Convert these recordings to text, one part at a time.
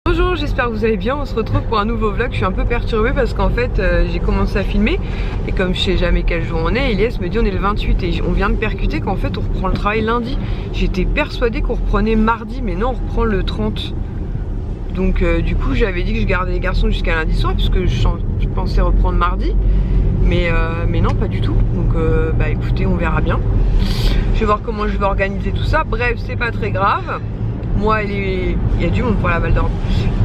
Bonjour, j'espère que vous allez bien, on se retrouve pour un nouveau vlog. Je suis un peu perturbée parce qu'en fait j'ai commencé à filmer et comme je sais jamais quel jour on est, Elias me dit on est le 28 et on vient de percuter qu'en fait on reprend le travail lundi. J'étais persuadée qu'on reprenait mardi mais non, on reprend le 30. Donc du coup j'avais dit que je gardais les garçons jusqu'à lundi soir puisque je pensais reprendre mardi. Mais non, pas du tout. Donc bah écoutez, on verra bien. Je vais voir comment je vais organiser tout ça. Bref, c'est pas très grave. Moi et les... Il y a du monde pour la Val d'Or.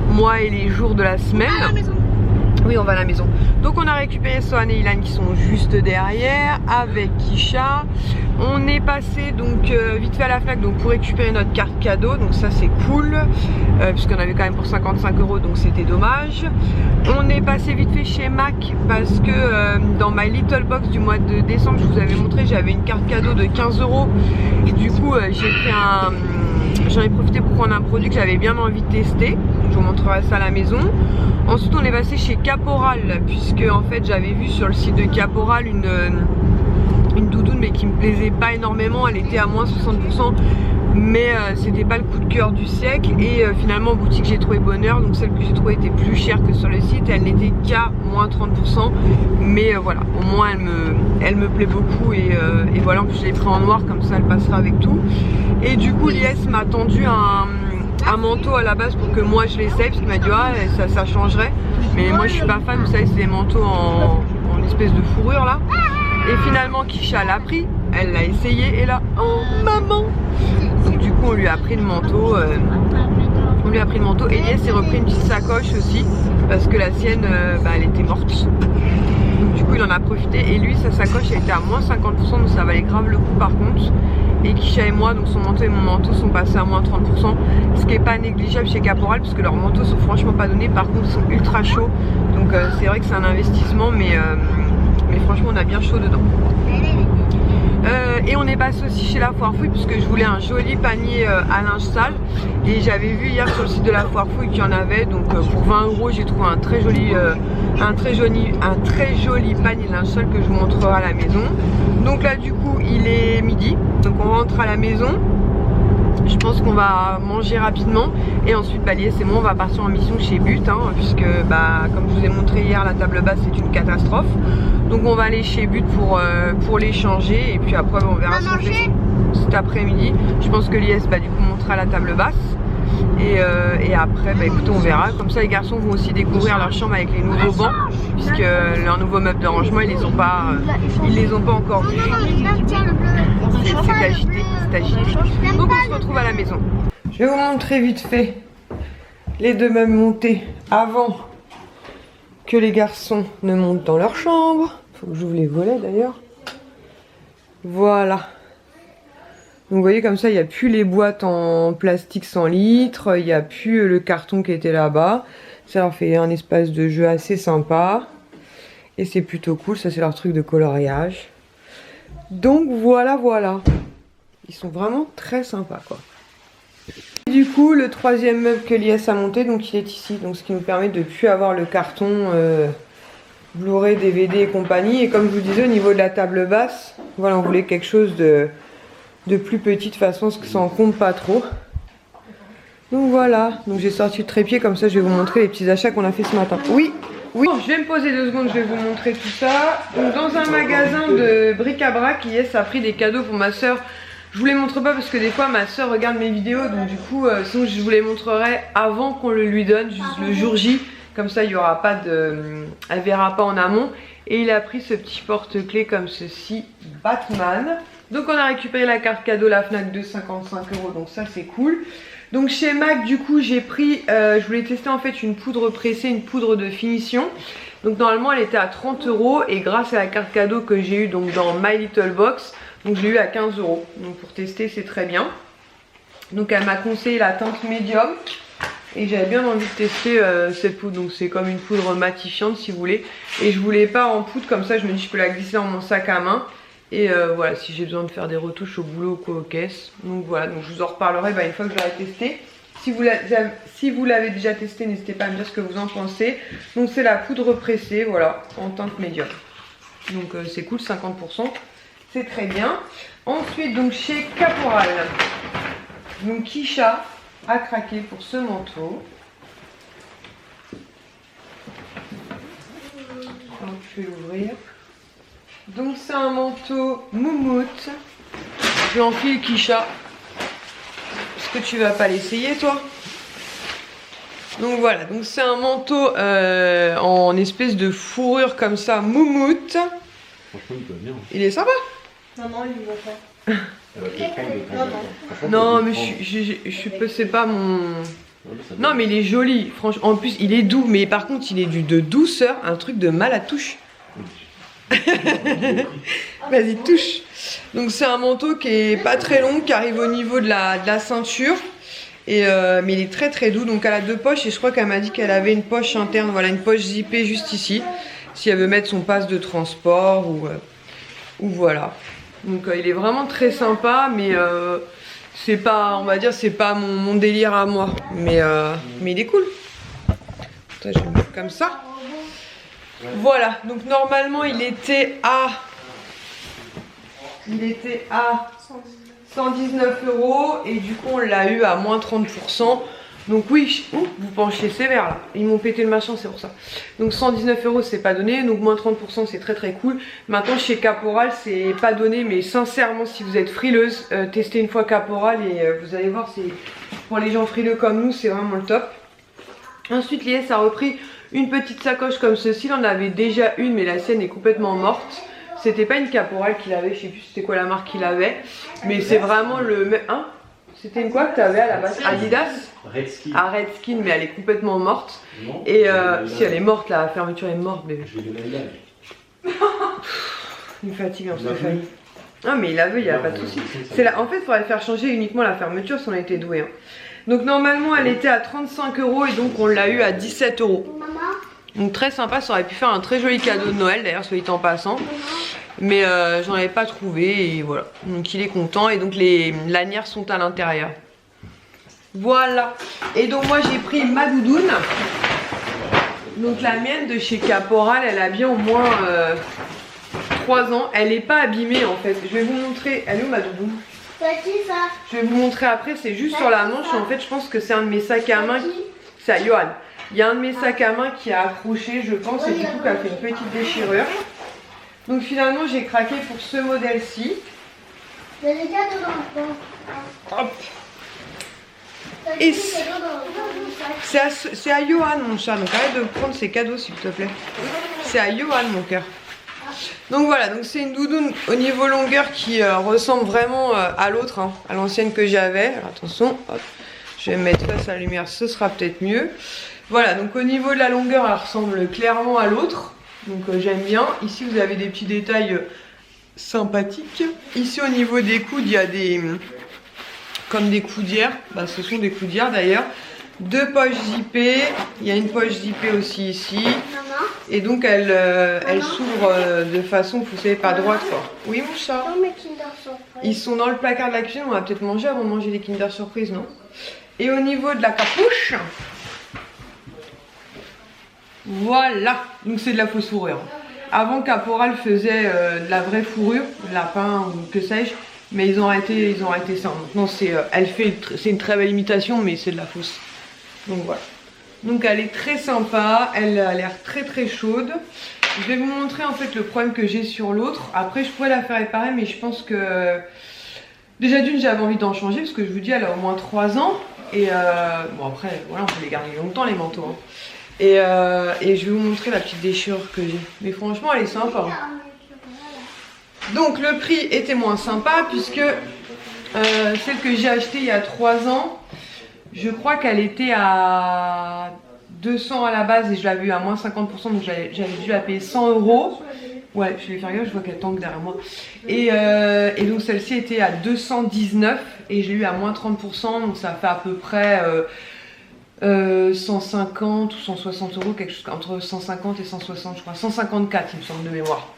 Moi et les jours de la semaine. À la maison. Oui, on va à la maison. Donc on a récupéré Sohan et Ilan qui sont juste derrière avec Kisha. On est passé donc vite fait à la Fnac donc pour récupérer notre carte cadeau. Donc ça c'est cool puisqu'on avait quand même pour 55 € donc c'était dommage. On est passé vite fait chez Mac parce que dans My Little Box du mois de décembre je vous avais montré j'avais une carte cadeau de 15 € et du coup j'ai pris un... J'en ai profité pour prendre un produit que j'avais bien envie de tester. Je vous montrerai ça à la maison. Ensuite on est passé chez Caporal puisque en fait j'avais vu sur le site de Caporal une doudoune mais qui me plaisait pas énormément. Elle était à moins 60% mais c'était pas le coup de cœur du siècle et finalement en boutique j'ai trouvé bonheur. Donc celle que j'ai trouvée était plus chère que sur le site. Elle n'était qu'à moins 30% mais voilà, au moins elle me plaît beaucoup et voilà, en plus je l'ai pris en noir comme ça elle passera avec tout. Et du coup Lies m'a tendu un manteau à la base pour que moi je l'essaye parce qu'il m'a dit ah ça changerait, mais moi je suis pas fan, vous savez c'est des manteaux en espèce de fourrure là. Et finalement Kisha l'a pris, elle l'a essayé et là oh maman. Donc du coup on lui a pris le manteau, et Lies s'est repris une petite sacoche aussi parce que la sienne bah, elle était morte. Donc du coup il en a profité et lui sa sacoche elle était à moins 50% donc ça valait grave le coup par contre. Et Kisha et moi, donc son manteau et mon manteau sont passés à moins 30%, ce qui est pas négligeable chez Caporal parce que leurs manteaux sont franchement pas donnés, par contre ils sont ultra chauds, donc c'est vrai que c'est un investissement mais franchement on a bien chaud dedans. Et on est passé aussi chez la Foire Fouille puisque je voulais un joli panier à linge sale et j'avais vu hier sur le site de la Foire Fouille qu'il y en avait, donc pour 20 € j'ai trouvé un très joli panier de linge sale que je vous montrerai à la maison. Donc là du coup il est midi, donc on rentre à la maison. Je pense qu'on va manger rapidement et ensuite bah, Lies et moi on va partir en mission chez But puisque bah, comme je vous ai montré hier la table basse c'est une catastrophe. Donc on va aller chez But pour les changer et puis après on verra ce qu'on fait cet après-midi. Je pense que Lies bah, du coup montera la table basse et après bah, écoutez on verra. Comme ça les garçons vont aussi découvrir leur chambre avec les nouveaux bancs puisque leurs nouveaux meubles de rangement ils les ont pas encore vus. C'est agité, c'est agité. Donc on se retrouve à la maison. Je vais vous montrer vite fait les deux meubles montés avant que les garçons ne montent dans leur chambre. Faut que j'ouvre les volets d'ailleurs. Voilà. Donc vous voyez comme ça il n'y a plus les boîtes en plastique 100 litres, il n'y a plus le carton qui était là-bas. Ça leur fait un espace de jeu assez sympa. Et c'est plutôt cool, ça c'est leur truc de coloriage. Donc voilà. Ils sont vraiment très sympas quoi. Et du coup le troisième meuble que Lies a monté, donc il est ici. Donc ce qui nous permet de ne plus avoir le carton Blu-ray, DVD et compagnie. Et comme je vous disais au niveau de la table basse, voilà on voulait quelque chose de plus petit de façon à ce que ça en compte pas trop. Donc voilà, donc j'ai sorti le trépied comme ça je vais vous montrer les petits achats qu'on a fait ce matin. Oui, bon, je vais me poser 2 secondes, je vais vous montrer tout ça. Donc dans un magasin de bric-à-brac, Lies a pris des cadeaux pour ma soeur. Je vous les montre pas parce que des fois ma soeur regarde mes vidéos, donc du coup sinon je vous les montrerai avant qu'on le lui donne, juste le jour J. Comme ça il y aura pas de... elle verra pas en amont. Et il a pris ce petit porte-clés comme ceci, Batman. Donc on a récupéré la carte cadeau la Fnac de 55 €, donc ça c'est cool. Donc chez Mac du coup j'ai pris, je voulais tester en fait une poudre pressée, une poudre de finition. Donc normalement elle était à 30 € et grâce à la carte cadeau que j'ai eu donc dans My Little Box, donc je l'ai eu à 15 €. Donc pour tester c'est très bien. Donc elle m'a conseillé la teinte médium et j'avais bien envie de tester cette poudre. Donc c'est comme une poudre matifiante si vous voulez. Et je voulais pas en poudre comme ça, je me dis je peux la glisser dans mon sac à main. Et voilà, si j'ai besoin de faire des retouches au boulot ou quoi aux caisses. Donc voilà, donc je vous en reparlerai une fois que je l'aurai testé. Si vous l'avez déjà testé, n'hésitez pas à me dire ce que vous en pensez. Donc c'est la poudre pressée, voilà, en teinte médium. Donc c'est cool, 50%, c'est très bien. Ensuite, donc chez Caporal, donc Kisha a craqué pour ce manteau. je vais l'ouvrir. Donc c'est un manteau moumoute. Je vais enfiler Kisha. Est-ce que tu vas pas l'essayer toi? Donc voilà, donc c'est un manteau en espèce de fourrure comme ça, moumoute. Franchement il va bien. Il est sympa. Non, il va pas. Non mais c'est pas mon... Non mais il est joli, franchement. En plus il est doux, mais par contre il est de douceur, un truc de mal à touche. Vas-y touche. Donc c'est un manteau qui est pas très long, qui arrive au niveau de la ceinture. Et mais il est très très doux. Donc elle a 2 poches et je crois qu'elle m'a dit qu'elle avait une poche interne. Voilà, une poche zippée juste ici, si elle veut mettre son passe de transport ou voilà. Donc il est vraiment très sympa, mais c'est pas, on va dire, c'est pas mon délire à moi, mais il est cool. Je vais le mettre comme ça. Voilà, donc normalement il était à 119 € et du coup on l'a eu à moins 30%. Donc oui, vous penchez sévère là. Ils m'ont pété le machin, c'est pour ça. Donc 119 € c'est pas donné, donc moins 30% c'est très très cool. Maintenant chez Caporal c'est pas donné, mais sincèrement si vous êtes frileuse, testez une fois Caporal et vous allez voir, c'est pour les gens frileux comme nous c'est vraiment le top. Ensuite Lies a repris une petite sacoche comme ceci, il en avait déjà une mais la sienne est complètement morte. C'était pas une Caporal qu'il avait, je sais plus c'était quoi la marque qu'il avait, mais c'est vraiment le même. Hein, c'était une quoi que tu avais à la base? Adidas? Redskin. Ah, Redskin, mais elle est complètement morte. Non, et si elle est morte, la fermeture est morte, bébé. Je vais donner une blague. Il me fatigue en Stéphanie. Ah, mais il la veut, il n'y a pas de souci. En fait, il faudrait faire changer uniquement la fermeture si on a été doué. Hein. Donc normalement, elle était à 35 € et donc on l'a eu à 17 €. Donc très sympa, ça aurait pu faire un très joli cadeau de Noël d'ailleurs, soit dit en passant. Mais j'en avais pas trouvé et voilà. Donc il est content et donc les lanières sont à l'intérieur. Voilà. Et donc moi j'ai pris ma doudoune. Donc la mienne de chez Caporal, elle a bien au moins 3 ans. Elle n'est pas abîmée en fait. Je vais vous montrer. Elle est où ma doudoune? Je vais vous montrer après, c'est juste sur la manche. En fait je pense que c'est un de mes sacs à main. C'est à Johan. Il y a un de mes sacs à main qui a accroché je pense et du coup qui a fait une petite déchirure. Donc finalement j'ai craqué pour ce modèle-ci. Hop. Et c'est à Johan mon chat, donc arrête de prendre ses cadeaux s'il te plaît. C'est à Johan mon cœur. Donc voilà, donc c'est une doudoune au niveau longueur qui ressemble vraiment à l'autre, hein, à l'ancienne que j'avais. Attention, hop, je vais me mettre face à la lumière, ce sera peut-être mieux. Voilà, donc au niveau de la longueur, elle ressemble clairement à l'autre. Donc j'aime bien. Ici vous avez des petits détails sympathiques. Ici au niveau des coudes, il y a comme des coudières. Bah, ce sont des coudières d'ailleurs. 2 poches zippées. Il y a une poche zippée aussi ici. Et donc elle s'ouvre de façon, vous savez, pas droite quoi. Oui mon chat. Ils sont dans le placard de la cuisine. On va peut-être manger avant de manger les Kinder Surprise, non? Et au niveau de la capuche, voilà, donc c'est de la fausse fourrure. Avant Caporal faisait de la vraie fourrure, lapin ou que sais-je, mais ils ont arrêté ça. Maintenant c'est une très belle imitation, mais c'est de la fausse. Donc voilà. Donc elle est très sympa, elle a l'air très très chaude. Je vais vous montrer en fait le problème que j'ai sur l'autre. Après je pourrais la faire réparer, mais je pense que déjà d'une j'avais envie d'en changer parce que je vous dis elle a au moins 3 ans. Et bon après voilà, on peut les garder longtemps les manteaux. Hein. Et je vais vous montrer la petite déchirure que j'ai. Mais franchement elle est sympa. Donc le prix était moins sympa puisque celle que j'ai achetée il y a 3 ans, je crois qu'elle était à 200 à la base et je l'avais eu à moins 50%, donc j'avais dû la payer 100 €. Ouais, je vais faire gaffe, je vois qu'elle tangue derrière moi. Et donc celle-ci était à 219 et je l'ai eu à moins 30%, donc ça fait à peu près 150 ou 160 €, quelque chose entre 150 et 160 je crois, 154 il me semble de mémoire.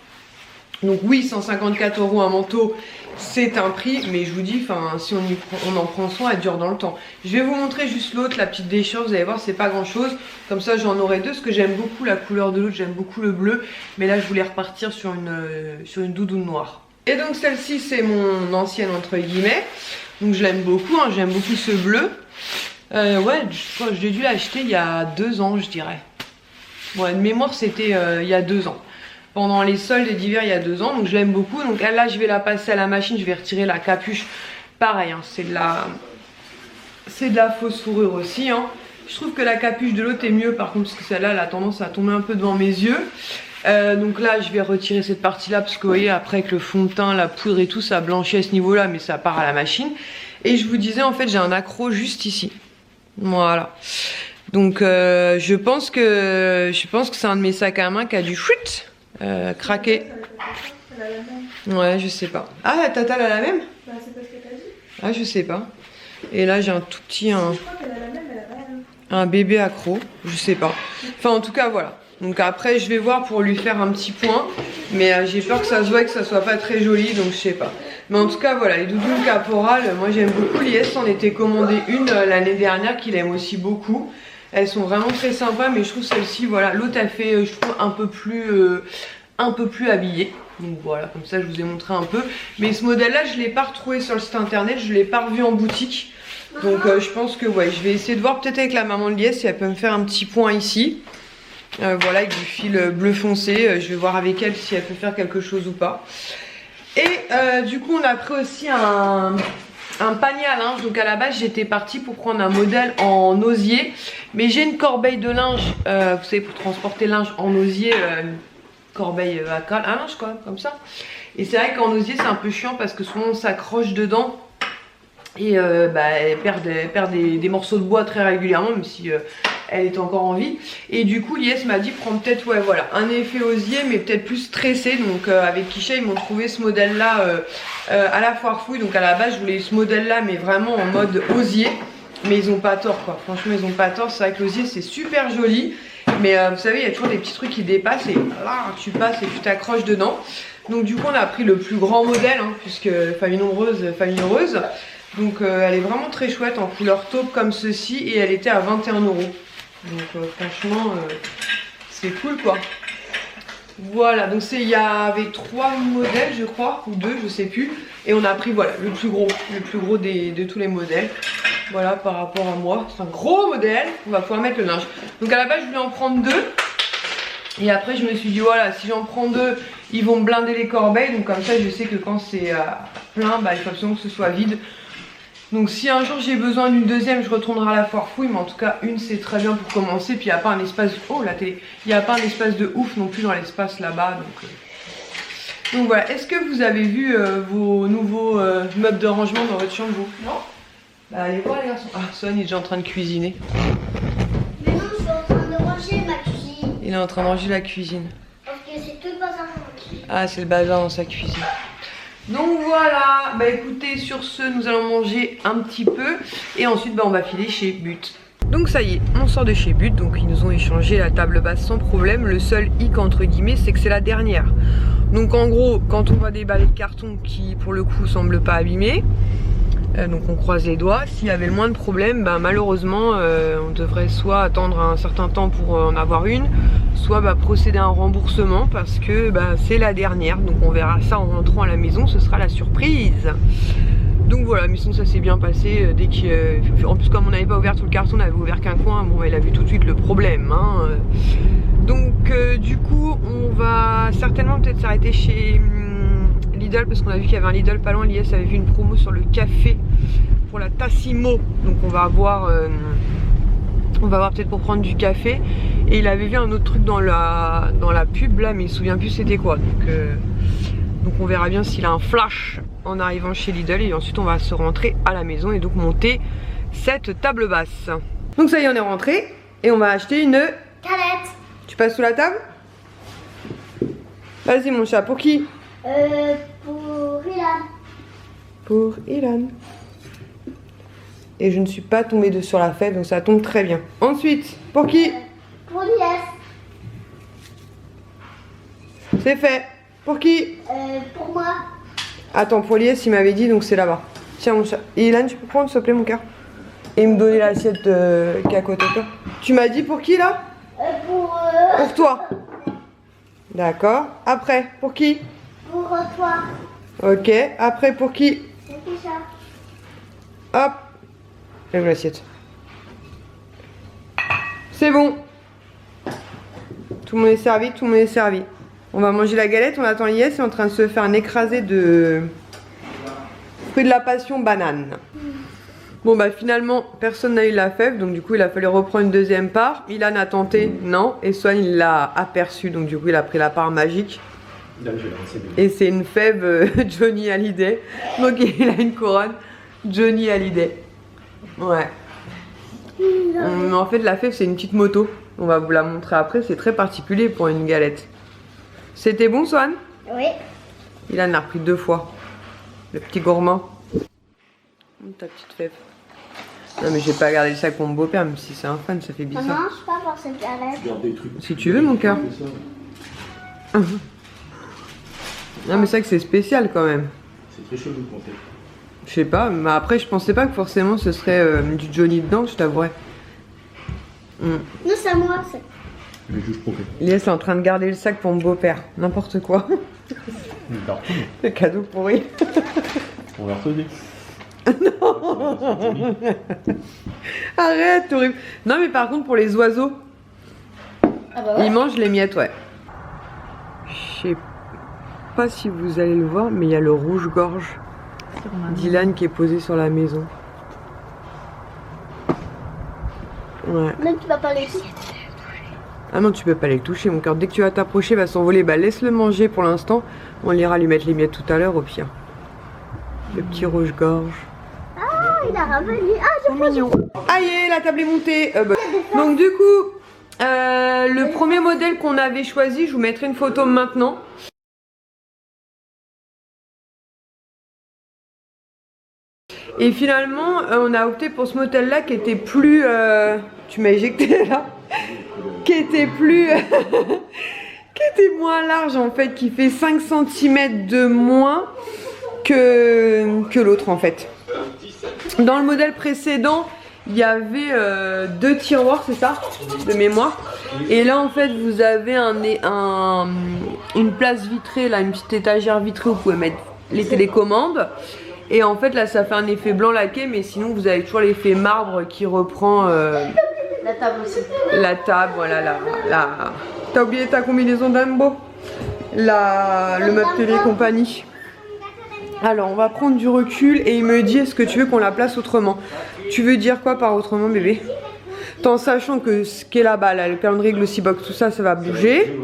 Donc oui, 154 € un manteau, c'est un prix, mais je vous dis, si on en prend soin, elle dure dans le temps. Je vais vous montrer juste l'autre, la petite déchirure, vous allez voir, c'est pas grand chose. Comme ça, j'en aurai 2, parce que j'aime beaucoup la couleur de l'autre, j'aime beaucoup le bleu. Mais là, je voulais repartir sur une doudoune noire. Et donc celle-ci, c'est mon ancienne, entre guillemets. Donc je l'aime beaucoup, hein, j'aime beaucoup ce bleu. Ouais, j'ai dû l'acheter il y a 2 ans, je dirais. Bon, de mémoire, c'était il y a 2 ans. pendant les soldes d'hiver il y a 2 ans. Donc je l'aime beaucoup. Donc là je vais la passer à la machine, je vais retirer la capuche. Pareil, hein, c'est de la fausse fourrure aussi. Hein. Je trouve que la capuche de l'autre est mieux par contre parce que celle-là elle a tendance à tomber un peu devant mes yeux. Donc là je vais retirer cette partie là parce que vous voyez après avec le fond de teint, la poudre et tout ça blanchit à ce niveau là mais ça part à la machine. Et je vous disais en fait j'ai un accroc juste ici. Voilà. Donc je pense que c'est un de mes sacs à main qui a dû craquer. Ouais je sais pas. Ah la Tata elle a la même? Bah c'est parce que t'as dit. Ah je sais pas. Et là j'ai un tout petit Je crois qu'elle a la même, elle a pas la même. un bébé accro, je sais pas. Enfin en tout cas voilà. Donc après je vais voir pour lui faire un petit point. Mais j'ai peur que ça se voit et que ça soit pas très joli donc je sais pas. Mais en tout cas voilà les doudounes Caporal, moi j'aime beaucoup. Lies en était commandé une l'année dernière qu'il aime aussi beaucoup. Elles sont vraiment très sympas mais je trouve celle-ci voilà. L'autre a fait je trouve un peu plus habillée. Donc voilà comme ça je vous ai montré un peu. Mais ce modèle là je l'ai pas retrouvé sur le site internet, je l'ai pas revu en boutique. Donc je pense que ouais je vais essayer de voir peut-être avec la maman de Lies si elle peut me faire un petit point ici. Voilà avec du fil bleu foncé, je vais voir avec elle si elle peut faire quelque chose ou pas. Et du coup on a pris aussi un panier à linge. Donc à la base j'étais partie pour prendre un modèle en osier. Mais j'ai une corbeille de linge, vous savez pour transporter linge en osier, une corbeille à linge quoi, comme ça. Et c'est vrai qu'en osier c'est un peu chiant parce que souvent on s'accroche dedans. Et elle perd des morceaux de bois très régulièrement même si elle est encore en vie. Et du coup Lies m'a dit prends peut-être ouais voilà un effet osier mais peut-être plus stressé. Donc avec Kisha ils m'ont trouvé ce modèle là à la foire fouille. Donc à la base je voulais ce modèle là mais vraiment en mode osier. Mais ils ont pas tort quoi, franchement ils ont pas tort. C'est vrai que l'osier c'est super joli. Mais vous savez il y a toujours des petits trucs qui dépassent et là tu passes et tu t'accroches dedans. Donc du coup on a pris le plus grand modèle hein, puisque famille nombreuse, famille heureuse. Donc elle est vraiment très chouette en couleur taupe comme ceci et elle était à 21 €. Donc franchement c'est cool quoi. Voilà donc il y avait 3 modèles je crois ou 2 je sais plus. Et on a pris voilà le plus gros de tous les modèles. Voilà par rapport à moi. C'est un gros modèle, on va pouvoir mettre le linge. Donc à la base je voulais en prendre 2. Et après je me suis dit voilà si j'en prends 2 ils vont me blinder les corbeilles. Donc comme ça je sais que quand c'est plein il faut absolument que ce soit vide. Donc si un jour j'ai besoin d'une deuxième je retournerai à la foire fouille. Mais en tout cas une c'est très bien pour commencer. Puis il n'y a pas un espace, oh la télé, il n'y a pas un espace de ouf non plus dans l'espace là-bas. Donc voilà, est-ce que vous avez vu vos nouveaux meubles de rangement dans votre chambre vous? Non. Bah allez voir les garçons. Ah Son il est déjà en train de cuisiner. Mais non je suis en train de ranger ma cuisine. Il est en train de ranger la cuisine. Parce que c'est tout le bazar dans ma cuisine. Ah c'est le bazar dans sa cuisine. Donc voilà, bah écoutez sur ce nous allons manger un petit peu. Et ensuite on va filer chez But. Donc ça y est, on sort de chez But. Donc ils nous ont échangé la table basse sans problème. Le seul hic entre guillemets c'est que c'est la dernière. Donc en gros quand on va déballer le carton qui pour le coup semble pas abîmé, donc on croise les doigts. S'il y avait le moins de problèmes, malheureusement on devrait soit attendre un certain temps pour en avoir une, soit procéder à un remboursement parce que c'est la dernière. Donc on verra ça en rentrant à la maison, ce sera la surprise. Donc voilà, mais sinon ça s'est bien passé. Dès en plus comme on n'avait pas ouvert tout le carton, on avait ouvert qu'un coin, bon il a vu tout de suite le problème hein. Donc du coup on va certainement peut-être s'arrêter chez Lidl parce qu'on a vu qu'il y avait un Lidl pas loin. Lies avait vu une promo sur le café pour la Tassimo. Donc on va voir peut-être pour prendre du café. Et il avait vu un autre truc dans la pub là mais il se souvient plus c'était quoi. Donc on verra bien s'il a un flash en arrivant chez Lidl. Et ensuite on va se rentrer à la maison et donc monter cette table basse. Donc ça y est on est rentré et on va acheter une Calette. Tu passes sous la table? Vas-y mon chat, pour qui? Pour Ilan. Pour Ilan. Et je ne suis pas tombée sur la fève donc ça tombe très bien. Ensuite, pour qui? Pour Lies. C'est fait. Pour qui? Pour moi. Attends, pour Lies il m'avait dit donc c'est là-bas. Tiens mon chat. Et Ilan tu peux prendre s'il te plaît mon cœur? Et me donner l'assiette qui est à côté de toi. Tu m'as dit pour qui là? Pour toi. D'accord. Après, pour qui? Pour toi. Ok. Après, pour qui? C'est Kisha. Hop. Lève l'assiette. C'est bon. Tout le monde est servi, tout le monde est servi. On va manger la galette, on attend Lies, est en train de se faire un écrasé de fruits de la passion banane. Bon bah finalement personne n'a eu la fève, donc du coup il a fallu reprendre une deuxième part. Ilan a tenté, non, et Swan il l'a aperçu, donc du coup il a pris la part magique. Et c'est une fève Johnny Hallyday, donc il a une couronne Johnny Hallyday. Ouais. En fait la fève c'est une petite moto, on va vous la montrer après, c'est très particulier pour une galette. C'était bon Swan? Oui. Ilan a repris 2 fois, le petit gourmand. Ta petite fève. Non mais j'ai pas gardé le sac pour mon beau-père, même si c'est un fan, ça fait bizarre. Maman, je peux pas avoir cette galette. Si tu veux mon cœur. Non mais c'est vrai que c'est spécial quand même. C'est très chelou pour toi. Je sais pas, mais après je pensais pas que forcément ce serait du Johnny dedans, je t'avouerais. Non, c'est à moi. Lies est en train de garder le sac pour mon beau-père, n'importe quoi. Le cadeau pourri. On va retenir. Non. Arrête, horrible. Non mais par contre pour les oiseaux, Ah bah ouais. ils mangent les miettes, ouais. Je sais pas si vous allez le voir, mais il y a le rouge-gorge d'Ilan qui est posé sur la maison. Ouais. Même tu vas pas les Ah non, tu peux pas les toucher mon cœur. Dès que tu vas t'approcher, il va s'envoler. Bah laisse-le manger pour l'instant. On ira lui mettre les miettes tout à l'heure au pire. Le petit rouge-gorge. Ah, il a revenu. Ah, C'est mignon. Aïe, la table est montée. Donc du coup, le premier modèle qu'on avait choisi, je vous mettrai une photo maintenant. Et finalement, on a opté pour ce modèle-là qui était plus... tu m'as éjecté là. Qui était plus... qui était moins large en fait, qui fait 5 cm de moins que l'autre en fait. Dans le modèle précédent, il y avait 2 tiroirs, c'est ça, de mémoire. Et là en fait vous avez une place vitrée, là, une petite étagère vitrée où vous pouvez mettre les télécommandes. Et en fait là ça fait un effet blanc laqué, mais sinon vous avez toujours l'effet marbre qui reprend la table aussi. la table, voilà, T'as oublié ta combinaison Dumbo, le meuble télé et compagnie. Alors on va prendre du recul et il me dit est-ce que tu veux qu'on la place autrement? Tu veux dire quoi par autrement bébé? En sachant que ce qui est là-bas, là, le calendrier Glossy Box, tout ça, ça va bouger.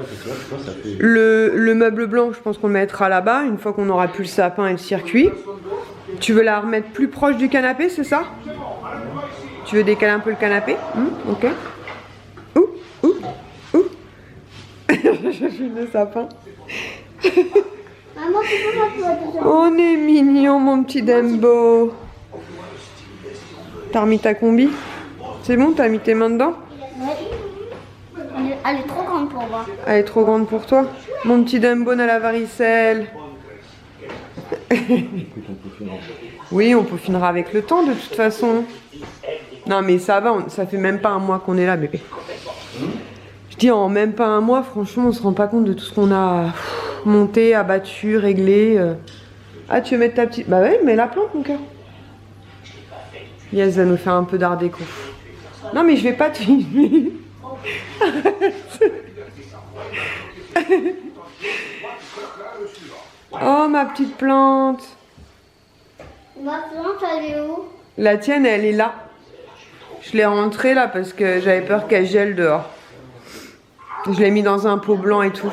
Le meuble blanc, je pense qu'on le mettra là-bas une fois qu'on aura plus le sapin et le circuit. Tu veux la remettre plus proche du canapé, c'est ça? Tu veux décaler un peu le canapé? Ok. Ouh. Je filme le sapin. Maman, tu peux pas toi. On est mignon, mon petit Dumbo. T'as remis ta combi? C'est bon, t'as mis tes mains dedans? Ouais. Elle est trop grande pour moi. Elle est trop grande pour toi? Mon petit Dumbo à la varicelle. Oui, on peaufinera avec le temps de toute façon. Non mais ça va, ça fait même pas un mois qu'on est là bébé. Je dis en même pas un mois, franchement on se rend pas compte de tout ce qu'on a monté, abattu, réglé. Ah tu veux mettre ta petite... Bah ouais, mets la plante mon cœur. Yes, va nous faire un peu d'art déco. Non mais je vais pas te filmer. Oh ma petite plante. Ma plante, elle est où? La tienne elle est là. Je l'ai rentrée là parce que j'avais peur qu'elle gèle dehors. Je l'ai mis dans un pot blanc et tout.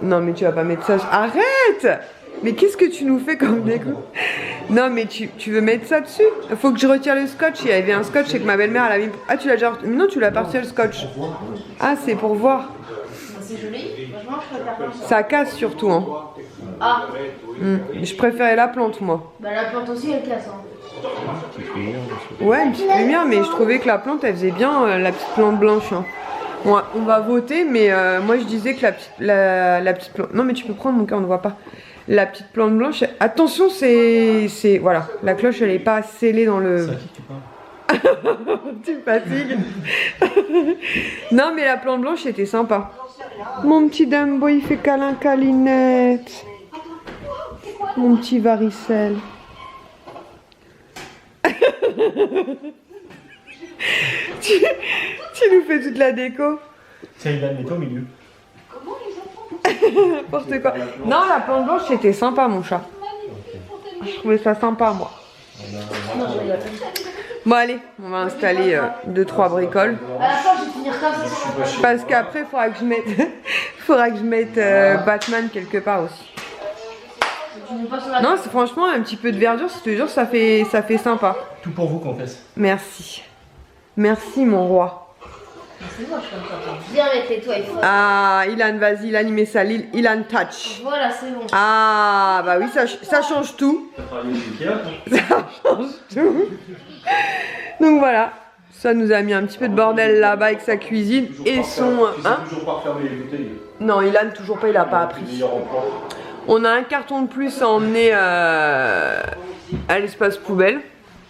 Non mais tu vas pas mettre ça. Arrête! Mais qu'est-ce que tu nous fais comme déco? Non mais tu veux mettre ça dessus? Faut que je retire le scotch. Il y avait un scotch et que ma belle-mère elle a mis... Ah tu l'as déjà... Non tu l'as pas retiré le scotch. Ah c'est pour voir. C'est joli. Franchement, je préfère comme ça. Ça casse surtout hein. Ah. Je préférais la plante moi. Bah la plante aussi elle casse. Hein. Ouais une petite lumière, mais je trouvais que la plante elle faisait bien la petite plante blanche hein. Bon, on va voter, mais moi je disais que la petite plante... Non mais tu peux prendre mon cœur, on ne voit pas. La petite plante blanche... Attention, c'est... Voilà, la cloche elle est pas scellée dans le... Tu fatigues. Non mais la plante blanche était sympa. Mon petit Dumbo il fait câlin câlinette. Mon petit varicelle. tu nous fais toute la déco. Tiens, il a le au milieu. N'importe quoi. Non, la plante blanche c'était sympa, mon chat. Je trouvais ça sympa, moi. Bon, allez, on va installer 2-3 bricoles. À la fin, je vais finir comme ça. Parce qu'après, il faudra que je mette Batman quelque part aussi. Non, c'est franchement un petit peu de verdure, je te jure, ça fait sympa. Tout pour vous, comtesse. Merci. Merci, mon roi. C'est moche comme ça. Viens avec les toits, il faut. Ah, Ilan, vas-y, Ilan, il met ça, Ilan touch. Voilà, c'est bon. Ah, bah oui, ça change tout. Ça change tout. Donc voilà, ça nous a mis un petit peu de bordel là-bas avec sa cuisine et son... Hein? Toujours pas refermer les bouteilles. Non, Ilan, toujours pas, il a pas appris. On a un carton de plus à emmener à l'espace poubelle.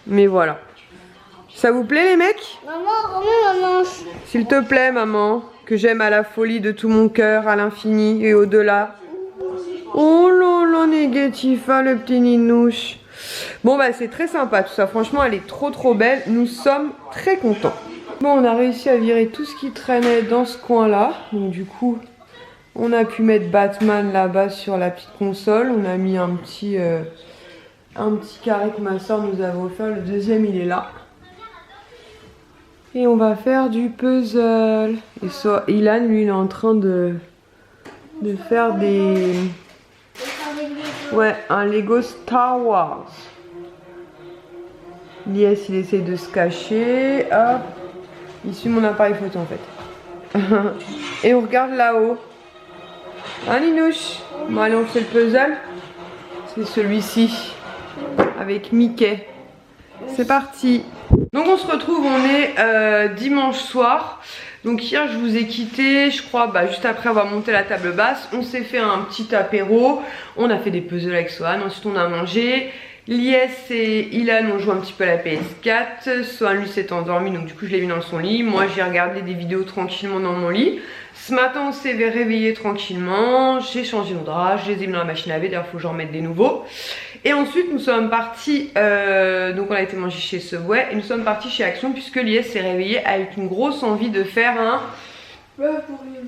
Mais voilà. Ça vous plaît, les mecs? Maman. S'il te plaît, maman. Que j'aime à la folie de tout mon cœur, à l'infini et au-delà. Oh là là, Négatifa, le petit ninouche. Bon, bah, c'est très sympa tout ça. Franchement, elle est trop belle. Nous sommes très contents. Bon, on a réussi à virer tout ce qui traînait dans ce coin-là. Donc, du coup... On a pu mettre Batman là-bas sur la petite console. On a mis un petit carré que ma soeur nous avait offert. Le deuxième, il est là. Et on va faire du puzzle. Et ça, Ilan, lui, il est en train de faire des... Ouais, un Lego Star Wars. Lies, il essaie de se cacher. Hop. Il suit mon appareil photo, en fait. Et on regarde là-haut. Hein, Linouche? Bon, allez, on fait le puzzle. C'est celui-ci. Avec Mickey. C'est parti. Donc, on se retrouve, on est dimanche soir. Donc, hier, je vous ai quitté, je crois, juste après avoir monté la table basse. On s'est fait un petit apéro. On a fait des puzzles avec Swan. Ensuite, on a mangé. Lies et Ilan ont joué un petit peu à la PS4. Swan, lui, s'est endormi. Donc, du coup, je l'ai mis dans son lit. Moi, j'ai regardé des vidéos tranquillement dans mon lit. Ce matin, on s'est réveillé tranquillement, j'ai changé nos draps, je les ai mis dans la machine à laver, d'ailleurs il faut que j'en remette des nouveaux. Et ensuite, nous sommes partis, donc on a été manger chez Subway, et nous sommes partis chez Action puisque Lies s'est réveillée avec une grosse envie de faire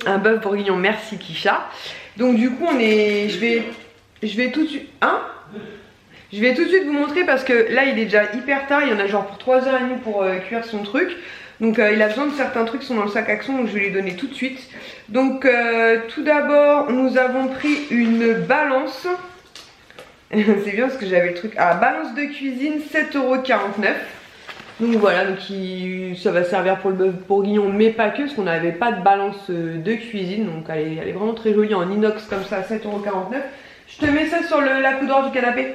un bœuf bourguignon. Merci Kisha. Donc du coup, je vais tout de suite... Hein? Je vais tout de suite vous montrer parce que là, il est déjà hyper tard, il y en a genre pour 3h30 pour cuire son truc. Donc il a besoin de certains trucs qui sont dans le sac Action, donc je vais lui donner tout de suite. Donc tout d'abord, nous avons pris une balance. C'est bien parce que j'avais le truc. Ah, balance de cuisine, 7,49 €. Donc voilà, donc ça va servir pour le bœuf bourguignon, mais pas que, parce qu'on n'avait pas de balance de cuisine. Donc elle est vraiment très jolie en inox comme ça, 7,49 €. Je te mets ça sur la coudroie du canapé.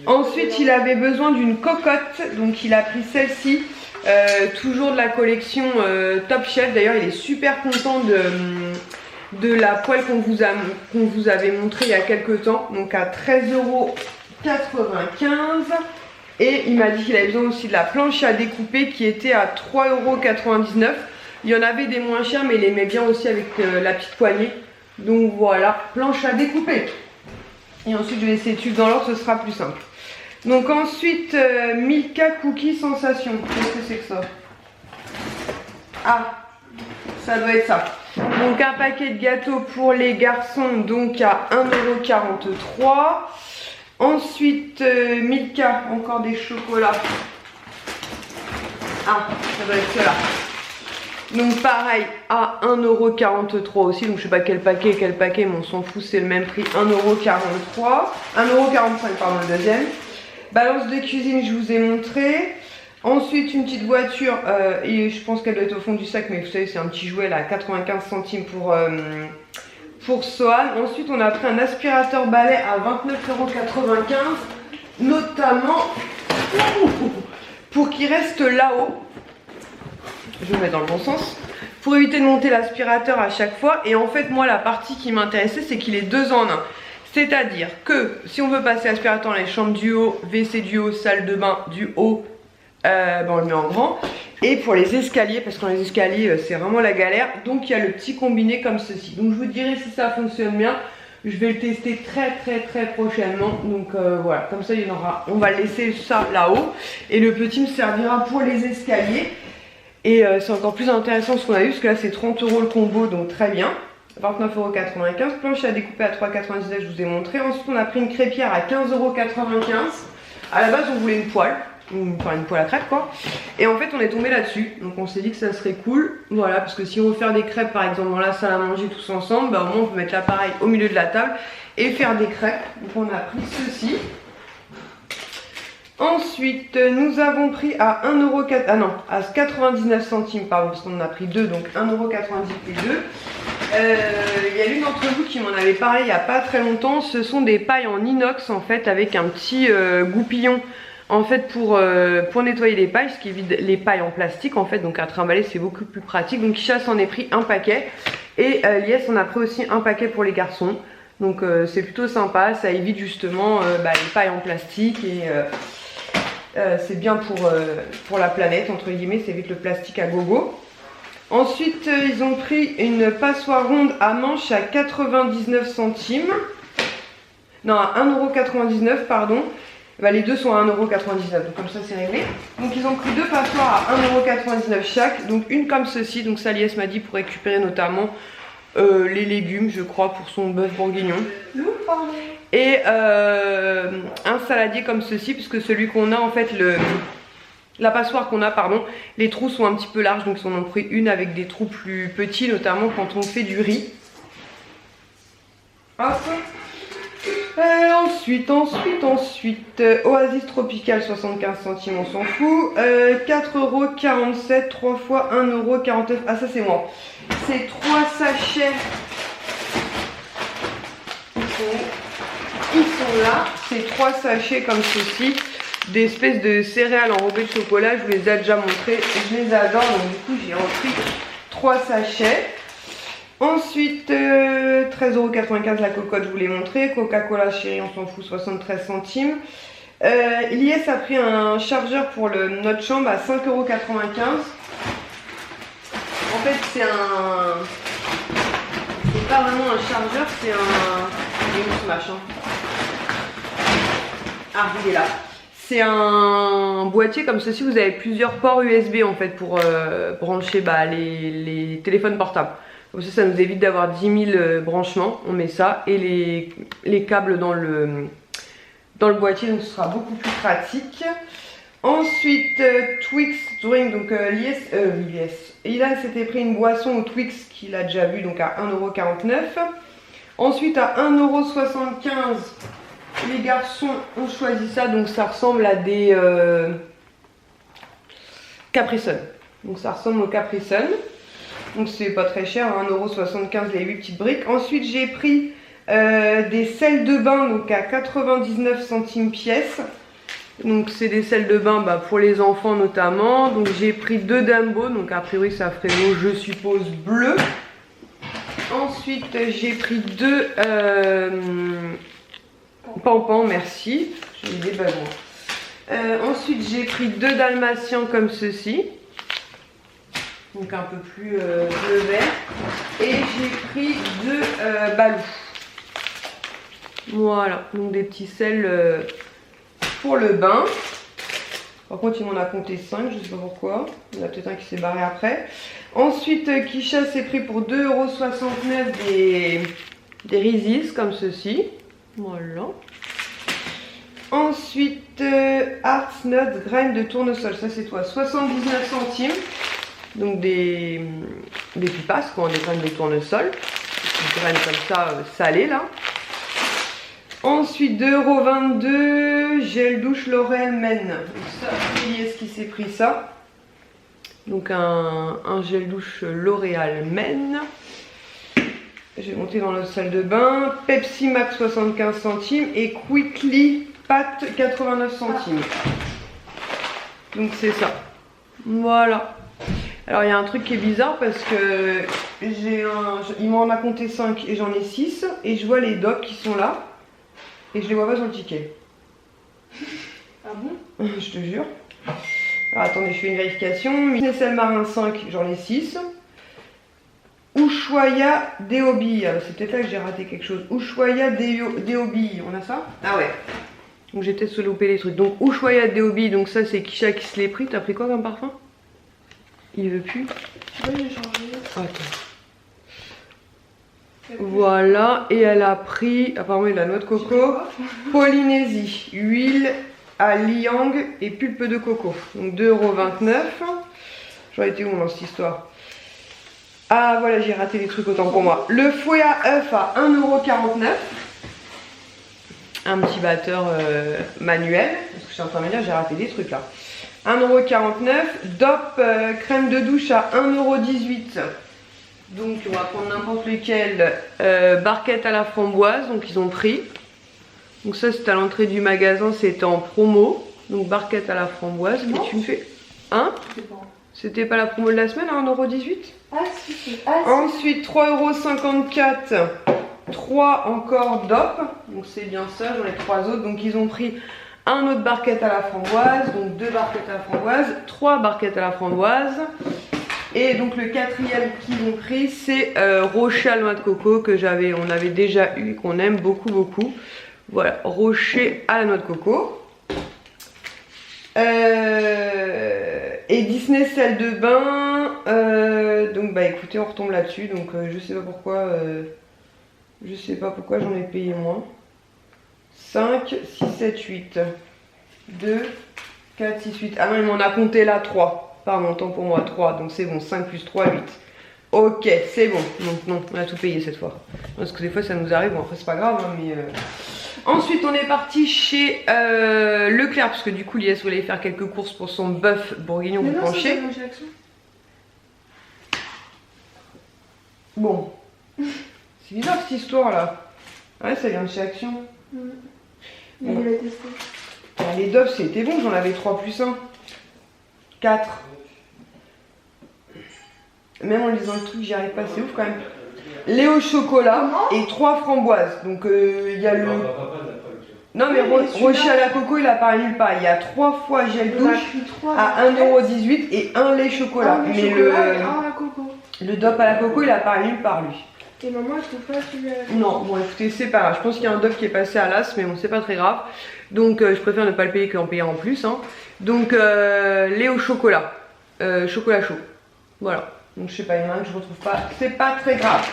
Ensuite, il avait besoin d'une cocotte, donc il a pris celle-ci. Toujours de la collection Top Chef. D'ailleurs, il est super content de la poêle qu'on vous avait montré il y a quelques temps. Donc à 13,95 €. Et il m'a dit qu'il avait besoin aussi de la planche à découper qui était à 3,99 €. Il y en avait des moins chers, mais il aimait bien aussi avec la petite poignée. Donc voilà, planche à découper. Et ensuite, je vais essayer de suivre dans l'ordre, ce sera plus simple. Donc ensuite, Milka Cookie Sensation. Qu'est-ce que c'est que ça? Ah, ça doit être ça. Donc un paquet de gâteaux pour les garçons, donc à 1,43 €. Ensuite, Milka, encore des chocolats. Ah, ça doit être cela. Donc pareil, à 1,43 € aussi. Donc je sais pas quel paquet, mais on s'en fout, c'est le même prix. 1,43 €. 1,45 €, pardon, le deuxième. Balance de cuisine, je vous ai montré. Ensuite, une petite voiture, et je pense qu'elle doit être au fond du sac, mais vous savez, c'est un petit jouet là, 95 centimes pour Sohan. Ensuite, on a pris un aspirateur balai à 29,95 €, notamment pour qu'il reste là-haut. Je vais le mettre dans le bon sens. Pour éviter de monter l'aspirateur à chaque fois. Et en fait, moi, la partie qui m'intéressait, c'est qu'il est 2 en 1. C'est-à-dire que si on veut passer aspirateur dans les chambres du haut, WC du haut, salle de bain du haut, on le met en grand. Et pour les escaliers, parce que dans les escaliers c'est vraiment la galère, donc il y a le petit combiné comme ceci. Donc je vous dirai si ça fonctionne bien. Je vais le tester très prochainement. Donc voilà, comme ça il y en aura. On va laisser ça là-haut. Et le petit me servira pour les escaliers. Et c'est encore plus intéressant ce qu'on a eu parce que là c'est 30 € le combo, donc très bien. 29,95 €. Planche à découper à 3,99 €, je vous ai montré. Ensuite on a pris une crêpière à 15,95 €. À la base on voulait une poêle, enfin une poêle à crêpes quoi. Et en fait on est tombé là-dessus. Donc on s'est dit que ça serait cool. Voilà, parce que si on veut faire des crêpes par exemple dans la salle à manger tous ensemble, bah au moins on peut mettre l'appareil au milieu de la table et faire des crêpes. Donc on a pris ceci. Ensuite, nous avons pris à 1,99 €, ah non, à 99 centimes, pardon, parce qu'on en a pris deux, donc 1,98 € les deux. Il y a l'une d'entre vous qui m'en avait parlé il n'y a pas très longtemps. Ce sont des pailles en inox en fait, avec un petit goupillon en fait pour nettoyer les pailles, ce qui évite les pailles en plastique en fait, donc à trimballer c'est beaucoup plus pratique. Donc Kisha s'en est pris un paquet et Lies en a pris aussi un paquet pour les garçons. Donc c'est plutôt sympa, ça évite justement les pailles en plastique et c'est bien pour la planète, entre guillemets, ça évite le plastique à gogo. Ensuite, ils ont pris une passoire ronde à manche à 99 centimes. Non, à 1,99 €, pardon. Bah, les deux sont à 1,99 €, donc comme ça c'est réglé. Donc ils ont pris deux passoires à 1,99 € chaque. Donc une comme ceci, donc ça Lies m'a dit pour récupérer notamment les légumes, je crois, pour son bœuf bourguignon. Et un saladier comme ceci, puisque celui qu'on a en fait, la passoire qu'on a, pardon, les trous sont un petit peu larges, donc ils en ont pris une avec des trous plus petits, notamment quand on fait du riz. Hop. Ensuite, Oasis Tropical 75 centimes, on s'en fout. 4,47 €, 3 fois 1,49 €. Ah ça c'est moi. C'est 3 sachets. Ils sont là. C'est 3 sachets comme ceci. D'espèces de céréales enrobées de chocolat. Je vous les ai déjà montrés. Je les adore. Donc du coup j'ai repris 3 sachets. Ensuite, 13,95 € la cocotte, je vous l'ai montré. Coca-Cola chérie, on s'en fout, 73 centimes. Lies a pris un chargeur pour notre chambre à 5,95 €. En fait, c'est pas vraiment un chargeur, c'est il est où ce machin? Ah, il est là. C'est un boîtier comme ceci, vous avez plusieurs ports USB en fait pour brancher les téléphones portables. Comme ça nous évite d'avoir 10 000 branchements. On met ça et les câbles dans le boîtier, donc ce sera beaucoup plus pratique. Ensuite, Twix Drink, donc Lies, il s'était pris une boisson au Twix qu'il a déjà vu, donc à 1,49 €. Ensuite, à 1,75 €, les garçons ont choisi ça, donc ça ressemble à des Capri Sun. Donc ça ressemble au Capri Sun. Donc c'est pas très cher, 1,75 € les 8 petites briques. Ensuite j'ai pris des sels de bain donc à 99 centimes pièce. Donc c'est des sels de bain pour les enfants notamment. Donc j'ai pris 2 Dumbo, donc a priori ça ferait l'eau je suppose bleu. Ensuite j'ai pris 2 Pampan, merci, j'ai des ballons. Ensuite j'ai pris 2 Dalmatiens comme ceci. Donc un peu plus bleu vert. Et j'ai pris 2 balous. Voilà, donc des petits sels pour le bain. Par contre il m'en a compté 5, je sais pas pourquoi. Il y en a peut-être un qui s'est barré après. Ensuite Kisha s'est pris pour 2,69 € des Rizis comme ceci. Voilà. Ensuite Hearts Nuts graines de tournesol, ça c'est toi, 79 centimes. Donc des pipas, quoi, des graines de tournesol. Des graines comme ça, salées là. Ensuite 2,22 € gel douche L'Oréal Men. Donc ça, qui est-ce qui s'est pris ça? Donc un gel douche L'Oréal Men. Je vais monter dans notre salle de bain. Pepsi Max 75 centimes et Quickly Pat 89 centimes. Donc c'est ça. Voilà. Alors il y a un truc qui est bizarre parce que il m'en a compté 5 et j'en ai 6 et je vois les docks qui sont là et je les vois pas sur le ticket. Ah bon? Je te jure. Alors attendez, je fais une vérification. Nestle Marin 5, j'en ai 6. Ushuaïa Deobi, c'est peut-être là que j'ai raté quelque chose. Ushuaïa Deobi, on a ça? Ah ouais. Donc j'ai peut-être loupé les trucs. Donc Ushuaïa Deobi, donc ça c'est Kisha qui se l'est pris. T'as pris quoi comme parfum? Il veut plus? Oui, j'ai changé. Attends. Voilà, et elle a pris, apparemment la noix de coco, Polynésie, huile à liang et pulpe de coco. Donc 2,29 €. J'aurais été où dans cette histoire? Ah voilà, j'ai raté les trucs, autant pour moi. Le fouet à œuf à 1,49 €. Un petit batteur manuel. Parce que je suis en train de me dire, j'ai raté des trucs là. 1,49 €. Dop crème de douche à 1,18 €. Donc on va prendre n'importe lequel. Barquette à la framboise, donc ils ont pris. Donc ça c'était à l'entrée du magasin, c'était en promo. Donc barquette à la framboise. Non. Et tu me fais... Hein? C'était pas la promo de la semaine à 1,18 €? Ah si, si. Ah, si. Ensuite 3,54 €. 3 encore DOP. Donc c'est bien ça, j'en ai 3 autres. Donc ils ont pris un autre barquette à la framboise. Donc 2 barquettes à la framboise. 3 barquettes à la framboise. Et donc le quatrième qu'ils ont pris, c'est rocher à la noix de coco que on avait déjà eu et qu'on aime beaucoup beaucoup. Voilà, rocher à la noix de coco. Et Disney sel de bain. Donc bah écoutez, on retombe là-dessus. Donc je sais pas pourquoi j'en ai payé moins. 5, 6, 7, 8. 2, 4, 6, 8. Ah non, il m'en a compté là 3. Pardon, tant pour moi, 3, donc c'est bon, 5 plus 3, 8. Ok, c'est bon. Donc non, on a tout payé cette fois. Parce que des fois ça nous arrive, bon après c'est pas grave, hein, mais... Ensuite on est parti chez Leclerc, parce que du coup Lies voulait faire quelques courses pour son bœuf bourguignon Mais non, ça, penché. c'est dans Action. Bon. C'est bizarre cette histoire là. Ouais, ça vient de chez Action. Mais il a testé. Ah, les Dove c'était bon, j'en avais 3 plus 1. 4. Même en lisant le truc, j'y arrive pas, c'est ouf quand même. Lait au chocolat et 3 framboises. Donc il y a le... Non mais rocher à la coco, il apparaît nulle part. Il y a 3 fois gel douche à 1,18 € et un lait chocolat. Mais le DOP à la coco, il apparaît nulle part lui. Et maman, je trouve pas celui à la coco. Non, bon écoutez, c'est pas grave. Je pense qu'il y a un DOP qui est passé à l'as, mais bon, c'est pas très grave. Donc je préfère ne pas le payer qu'en payer en plus. Hein. Donc lait au chocolat. Chocolat chaud. Voilà. Donc je sais pas, il y en a un que je retrouve pas. C'est pas très grave.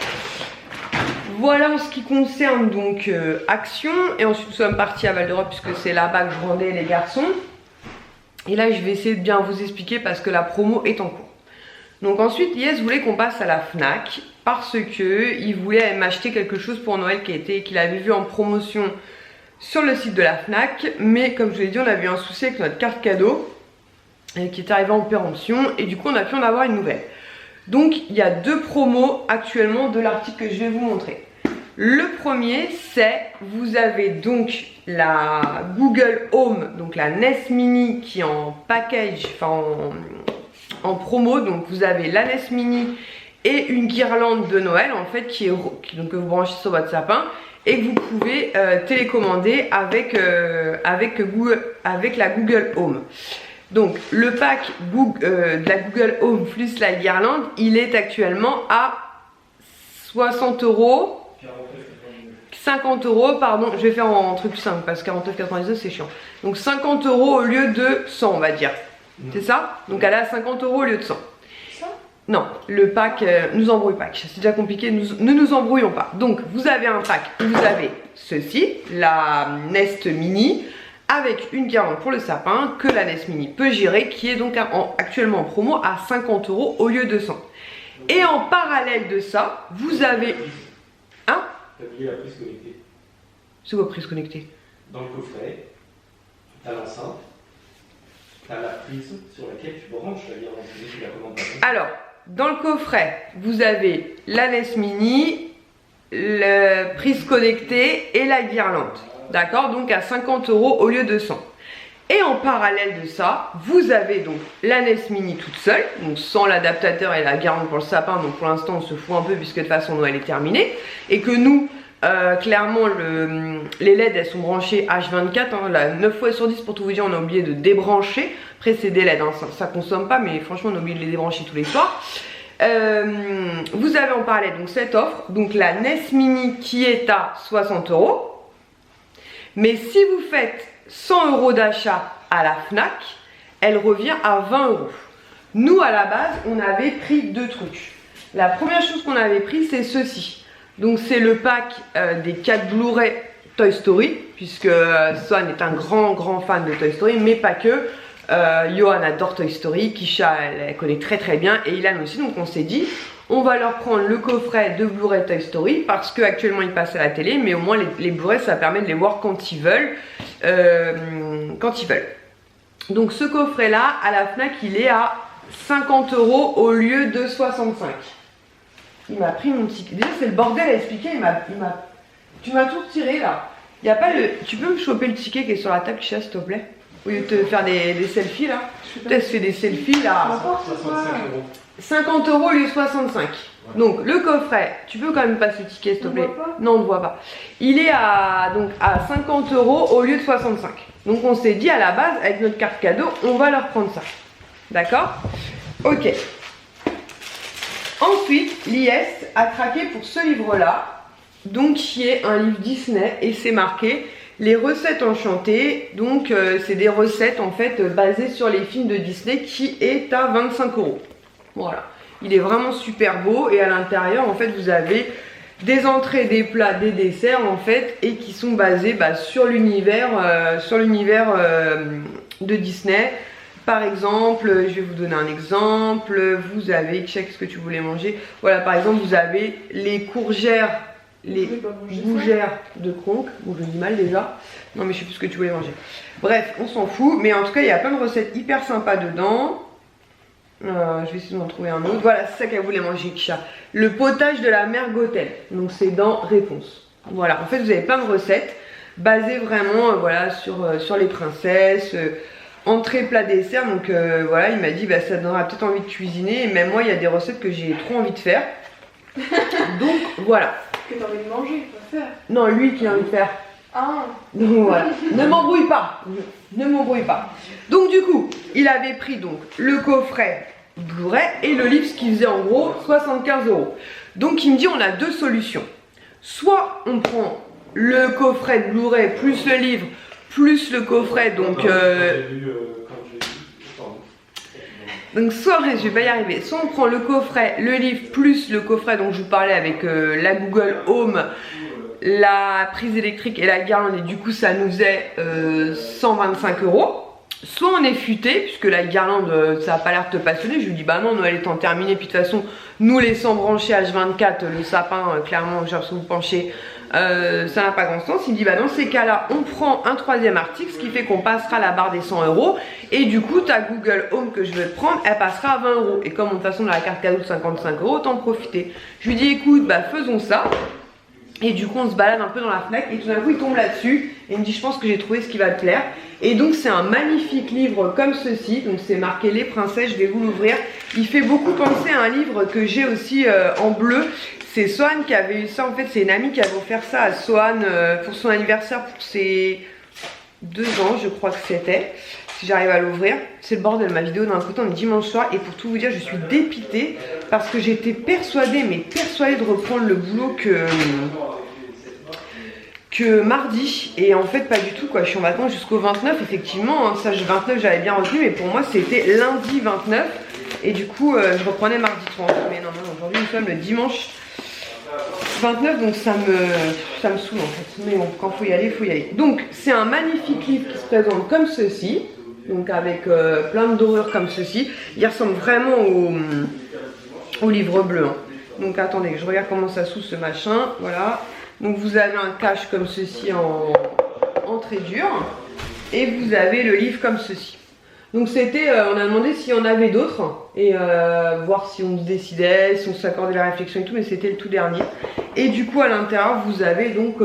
Voilà en ce qui concerne donc Action. Et ensuite nous sommes partis à Val d'Europe puisque c'est là-bas que je rendais les garçons. Et là je vais essayer de bien vous expliquer parce que la promo est en cours. Donc ensuite Yes voulait qu'on passe à la Fnac parce que il voulait m'acheter quelque chose pour Noël qu'il avait vu en promotion sur le site de la Fnac. Mais comme je vous l'ai dit, on avait eu un souci avec notre carte cadeau qui est arrivée en péremption et du coup on a pu en avoir une nouvelle. Donc il y a 2 promos actuellement de l'article que je vais vous montrer. Le premier c'est, vous avez donc la Google Home, donc la NES Mini qui est en package, enfin en promo. Donc vous avez la NES Mini et une guirlande de Noël en fait donc, que vous branchez sur votre sapin et que vous pouvez télécommander avec la Google Home. Donc le pack de la Google Home plus la guirlande, il est actuellement à 60 €. 50 €, pardon, je vais faire en truc simple parce que 49,99 c'est chiant. Donc 50 € au lieu de 100 on va dire. C'est ça? Donc elle est à 50 € au lieu de 100. Non, le pack, nous embrouille pas, c'est déjà compliqué, ne nous embrouillons pas. Donc vous avez un pack où vous avez ceci, la Nest Mini, avec une guirlande pour le sapin que la NES Mini peut gérer, qui est donc actuellement en promo à 50 € au lieu de 100. Et en parallèle de ça, vous avez... Hein? T'as oublié la prise connectée. C'est quoi prise connectée? Dans le coffret, t'as l'enceinte, t'as la prise sur laquelle tu branches la guirlande. Tu la commandes pas. Alors, dans le coffret, vous avez la NES Mini, la prise connectée et la guirlande. D'accord? Donc à 50 € au lieu de 100. Et en parallèle de ça, vous avez donc la NES Mini toute seule, donc sans l'adaptateur et la guirlande pour le sapin. Donc pour l'instant on se fout un peu puisque de toute façon Noël est terminé. Et que nous, clairement les LED elles sont branchées H24, hein, là, 9 fois sur 10 pour tout vous dire, on a oublié de débrancher. Après c'est des LED, hein, ça consomme pas, mais franchement on a oublié de les débrancher tous les soirs. Vous avez en parallèle donc cette offre, donc la NES Mini qui est à 60 €. Mais si vous faites 100 € d'achat à la Fnac, elle revient à 20 €. Nous à la base on avait pris 2 trucs. La première chose qu'on avait pris c'est ceci. Donc c'est le pack des 4 Blu-ray Toy Story, puisque Swan est un grand fan de Toy Story, mais pas que. Johan adore Toy Story, Kisha elle connaît très bien, et Ilan aussi. Donc on s'est dit on va leur prendre le coffret de Blu-ray Toy Story, parce qu'actuellement ils passent à la télé, mais au moins les Blu-ray ça permet de les voir quand ils veulent. Donc ce coffret là à la Fnac il est à 50 € au lieu de 65. Il m'a pris mon ticket. Déjà c'est le bordel à expliquer. Tu m'as tout retiré là. Y a pas le. Tu peux me choper le ticket qui est sur la table, Kisha, s'il te plaît? Au lieu de te faire des selfies là. Peut-être fais des selfies là. 50 € au lieu de 65. Donc le coffret, tu peux quand même passer le ticket s'il te plaît. Non on ne voit pas. Il est à 50 € au lieu de 65. Donc on s'est dit à la base avec notre carte cadeau on va leur prendre ça. D'accord? Ok. Ensuite l'IS a craqué pour ce livre là. Donc qui est un livre Disney et c'est marqué les recettes enchantées. Donc c'est des recettes en fait basées sur les films de Disney qui est à 25 €. Voilà. Il est vraiment super beau et à l'intérieur en fait vous avez des entrées, des plats, des desserts en fait et qui sont basés sur l'univers de Disney. Par exemple, je vais vous donner un exemple, vous avez, qu'est-ce que tu voulais manger? Voilà, par exemple vous avez les courgères, les gougères de Kronk. Bon je dis mal déjà, non mais je sais plus ce que tu voulais manger. Bref, on s'en fout, mais en tout cas il y a plein de recettes hyper sympas dedans. Je vais essayer d'en trouver un autre. Voilà, c'est ça qu'elle voulait manger, Kisha. Le potage de la mère Gothel. Donc c'est dans Réponse. Voilà, en fait vous avez plein de recettes basées vraiment voilà, sur les princesses, entrée, plat, dessert. Donc voilà, il m'a dit ça donnera peut-être envie de cuisiner. Et même moi, il y a des recettes que j'ai trop envie de faire. Donc voilà. Que t'as envie de manger, pas faire. Non, lui qui a envie de faire. Ah. Donc voilà, ne m'embrouille pas. Ne m'embrouille pas. Donc du coup, il avait pris donc le coffret Blu-ray et le livre, ce qui faisait en gros 75 €. Donc il me dit on a 2 solutions. Soit on prend le coffret de Blu-ray plus le livre plus le coffret, donc soit, je vais pas y arriver, soit on prend le coffret, le livre plus le coffret dont je vous parlais avec la Google Home, la prise électrique et la guirlande, et du coup ça nous est 125 €. Soit on est futé, puisque la guirlande ça n'a pas l'air de te passionner. Je lui dis bah non, Noël étant terminé, puis de toute façon nous laissant brancher H24 le sapin, clairement genre si vous penchez, ça n'a pas grand sens. Il me dit bah dans ces cas là on prend un 3e article, ce qui fait qu'on passera la barre des 100 €, et du coup ta Google Home que je vais te prendre elle passera à 20 €, et comme de toute façon on a la carte cadeau de 55 €, autant profiter. Je lui dis écoute bah faisons ça. Et du coup on se balade un peu dans la Fnac et tout d'un coup il tombe là-dessus et il me dit je pense que j'ai trouvé ce qui va te plaire. Et donc c'est un magnifique livre comme ceci, donc c'est marqué les princesses, je vais vous l'ouvrir. Il fait beaucoup penser à un livre que j'ai aussi en bleu. C'est Swan qui avait eu ça, en fait c'est une amie qui avait offert ça à Swan pour son anniversaire, pour ses 2 ans je crois que c'était. Si j'arrive à l'ouvrir, c'est le bordel, ma vidéo d'un côté on est dimanche soir, et pour tout vous dire je suis dépitée parce que j'étais persuadée de reprendre le boulot que mardi, et en fait pas du tout quoi. Je suis en vacances jusqu'au 29 effectivement, hein, ça 29 j'avais bien retenu, mais pour moi c'était lundi 29 et du coup je reprenais mardi 30, mais non aujourd'hui nous sommes le dimanche 29, donc ça me saoule en fait, mais bon quand faut y aller faut y aller. Donc c'est un magnifique livre qui se présente comme ceci, donc avec plein de dorures comme ceci. Il ressemble vraiment au livre bleu, hein. Donc attendez, je regarde comment ça s'ouvre ce machin, voilà. Donc vous avez un cache comme ceci en trait dur, et vous avez le livre comme ceci. Donc c'était, on a demandé s'il y en avait d'autres, et voir si on se décidait, si on s'accordait la réflexion et tout, mais c'était le tout dernier. Et du coup à l'intérieur vous avez donc